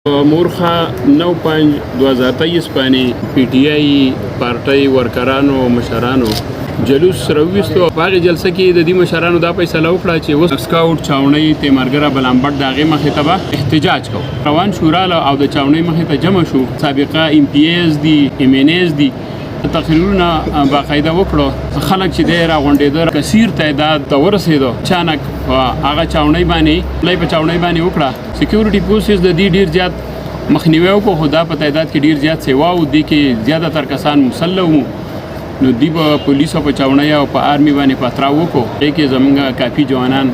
مورخه 9/5/2023 باندې پی ټی آی پارټي ورکرانو مشرانو جلوس راوستو. په هغه جلسه کې د دې مشرانو دا فیصله وکړه چې اوس سکول چاونۍ ته مرګره بلامبٹ داغه مخې ته به احتجاج کوو. روان شورا او د چاونۍ مخې ته جمع شو. سابقه ام پی ایز دي ام ان ایز دي تقریرونه باقاعده وکړو. خلک چې دی راغونډېدل کثیر تعداد ته ورسېدو. اچانک هغه چاونۍ باندې لای په چاونۍ باندې وکړه. سکیورټي فورسز د دې ډیر زیات مخنیوي وکړو. خو دا په تعداد کې ډیر زیات سیوا او دي کې زیاتره کسان مسلح وو. نو دی په پولیسو په چاونۍ او په آرمي باندې پاتراو وکړو. کې زمونږ کافي جوانان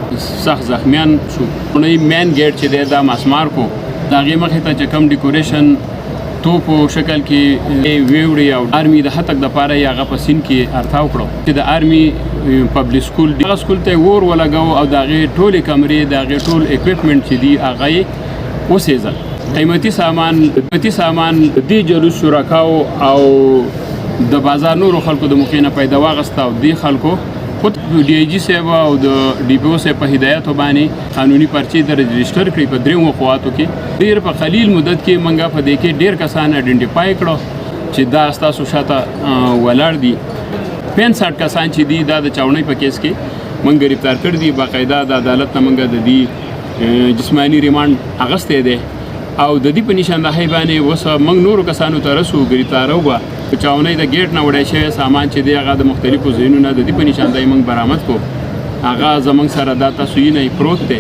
سخت زخمیان شو. نو مین ګیټ چې دی دا مسمار کو. د هغې مخې ته چې کوم ډیکوریشن توپو شکل کې ویوړي او آرمي د هتک د پاره یې هغه په سین کې ارتاو کړو چې د آرمي پبلک سکول دی. هغه سکول ته ور ولګاو او د هغې ټولې کمرې د هغې ټول اکوپمنټ چې دي هغه یې وسېزل. قیمتي سامان دې جلوس شرکاو او د بازار نورو خلکو د موقع نه پیدا واغسته او دې خلکو خود ډي آی جي صاحب او د ډي پي او صاحب په هدایتو باندې قانوني پرچې د رجسټر کړي په دریو خواطو کې. ډېر په قلیل مدت کې موږ په دې کې ډېر کسان آیډنټیفای کړو چې دا ستاسو شاته ولاړ دي. 65 کسان چې دي دا د چاونۍ په کیس کې موږ گرفتار کړي دي. باقاعده د عدالت نه موږ د دې جسماني ریمانډ اخیستی دی او د دې په نشاندهۍ باندې اوس موږ نورو کسانو ته رسو. گرفتاره وه په چاونۍ د ګیټ نه وړی شوی سامان چې دی هغه د مختلفو ځایونو نه د دې په نشاندهۍ موږ برآمد کړو. هغه زموږ سره دا تصویرونه پروت دی.